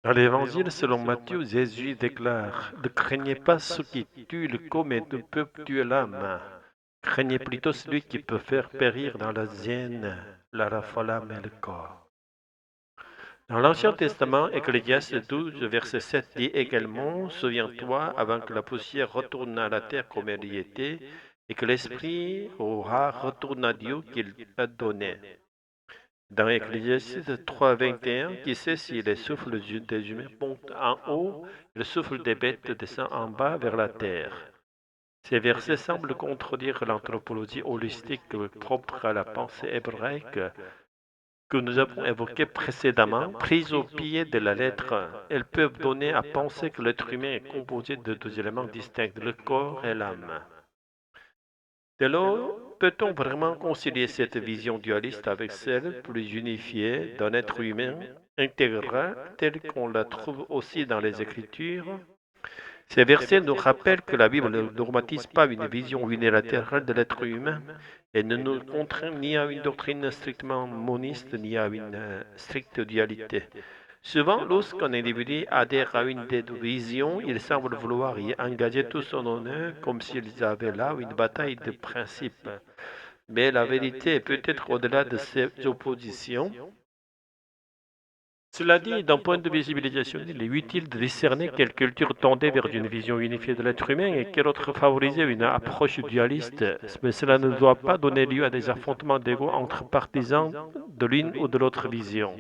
Dans l'Évangile selon Matthieu, Jésus déclare: Ne craignez pas ceux qui tuent le corps mais ne peuvent tuer l'âme. Craignez plutôt celui qui peut faire périr dans la zienne la flamme et le corps. Dans l'Ancien Testament, Ecclésiaste 12, verset 7 dit également: Souviens-toi, avant que la poussière retourne à la terre comme elle y était, et que l'Esprit aura retourne à Dieu qu'il a donné. Dans Ecclésiaste 3, 21, qui sait si le souffle des humains monte en haut, et le souffle des bêtes descend en bas vers la terre. Ces versets semblent contredire l'anthropologie holistique propre à la pensée hébraïque que nous avons évoquée précédemment. Prise au pied de la lettre, elles peuvent donner à penser que l'être humain est composé de deux éléments distincts, le corps et l'âme. Dès lors, peut-on vraiment concilier cette vision dualiste avec celle plus unifiée d'un être humain intégral telle qu'on la trouve aussi dans les Écritures? Ces versets nous rappellent que la Bible ne normatise pas une vision unilatérale de l'être humain et ne nous contraint ni à une doctrine strictement moniste ni à une stricte dualité. Souvent, lorsqu'un individu adhère à une des deux visions, il semble vouloir y engager tout son honneur comme s'ils avaient là une bataille de principes. Mais la vérité est peut-être au-delà de ces oppositions. Cela dit, d'un point de vue civilisationnel, il est utile de discerner quelle culture tendait vers une vision unifiée de l'être humain et quelle autre favorisait une approche dualiste, mais cela ne doit pas donner lieu à des affrontements d'ego entre partisans de l'une ou de l'autre vision.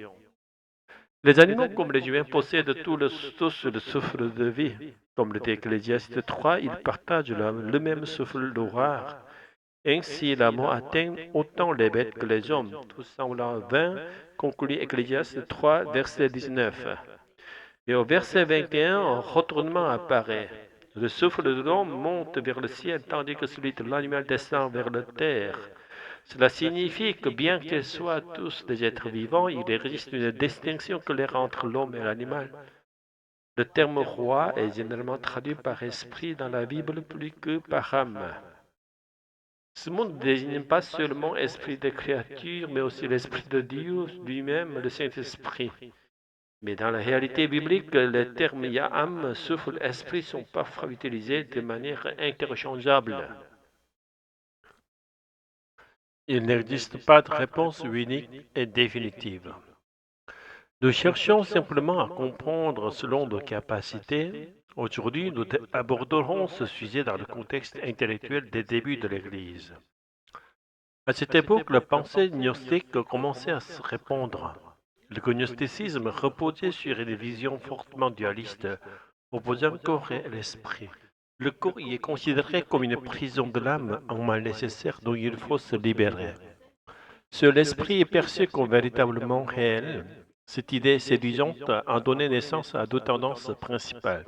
Les animaux comme les humains possèdent tous le souffle de vie. Comme le dit Ecclésiaste 3, ils partagent le même souffle d'horreur. Ainsi, la mort atteint autant les bêtes que les hommes. Tout semblant vain, conclut Ecclésiaste 3, verset 19. Et au verset 21, un retournement apparaît. Le souffle de l'homme monte vers le ciel, tandis que celui de l'animal descend vers la terre. Cela signifie que bien qu'ils soient tous des êtres vivants, il existe une distinction claire entre l'homme et l'animal. Le terme roi est généralement traduit par esprit dans la Bible plus que par âme. Ce monde ne désigne pas seulement l'esprit des créatures, mais aussi l'esprit de Dieu lui-même, le Saint-Esprit. Mais dans la réalité biblique, les termes Yaham, souffle, esprit sont parfois utilisés de manière interchangeable. Il n'existe pas de réponse unique et définitive. Nous cherchons simplement à comprendre selon nos capacités. Aujourd'hui, nous aborderons ce sujet dans le contexte intellectuel des débuts de l'Église. À cette époque, la pensée gnostique commençait à se répandre. Le gnosticisme reposait sur une vision fortement dualiste, opposant le corps et l'esprit. Le corps y est considéré comme une prison de l'âme, un mal nécessaire dont il faut se libérer. Seul l'esprit est perçu comme véritablement réel. Cette idée séduisante a donné naissance à deux tendances principales.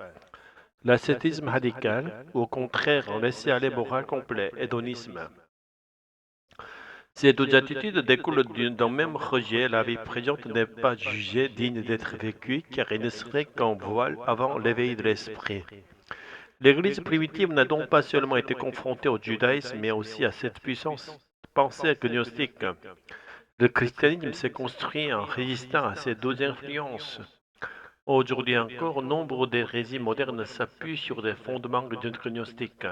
L'ascétisme radical, ou au contraire un laisser-aller moral complet, hédonisme. Ces deux attitudes découlent d'un même rejet. La vie présente n'est pas jugée digne d'être vécue, car elle ne serait qu'un voile avant l'éveil de l'esprit. L'Église primitive n'a donc pas seulement été confrontée au judaïsme, mais aussi à cette puissance pensée gnostique. Le christianisme s'est construit en résistant à ces deux influences. Aujourd'hui encore, nombre des récits modernes s'appuient sur des fondements gnostiques.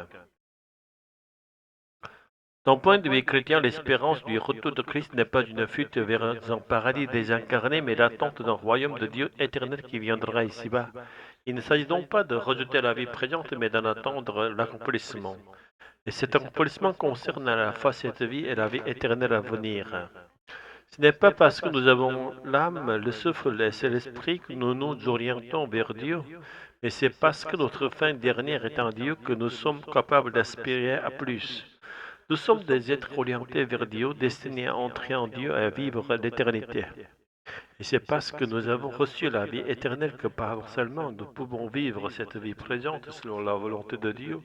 D'un point de vue chrétien, l'espérance du retour de Christ n'est pas une fuite vers un paradis désincarné, mais l'attente d'un royaume de Dieu éternel qui viendra ici-bas. Il ne s'agit donc pas de rejeter la vie présente, mais d'en attendre l'accomplissement. Et cet accomplissement concerne à la fois cette vie et la vie éternelle à venir. Ce n'est pas parce que nous avons l'âme, le souffle et l'esprit que nous nous orientons vers Dieu, mais c'est parce que notre fin dernière est en Dieu que nous sommes capables d'aspirer à plus. Nous sommes des êtres orientés vers Dieu, destinés à entrer en Dieu et à vivre l'éternité. Et c'est parce que nous avons reçu la vie éternelle que paradoxalement nous pouvons vivre cette vie présente selon la volonté de Dieu,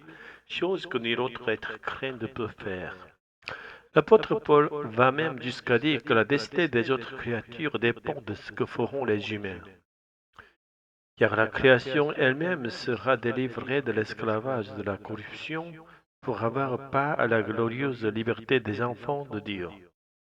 chose que nul autre être craint ne peut faire. L'apôtre Paul va même jusqu'à dire que la destinée des autres créatures dépend de ce que feront les humains. Car la création elle-même sera délivrée de l'esclavage de la corruption pour avoir part à la glorieuse liberté des enfants de Dieu.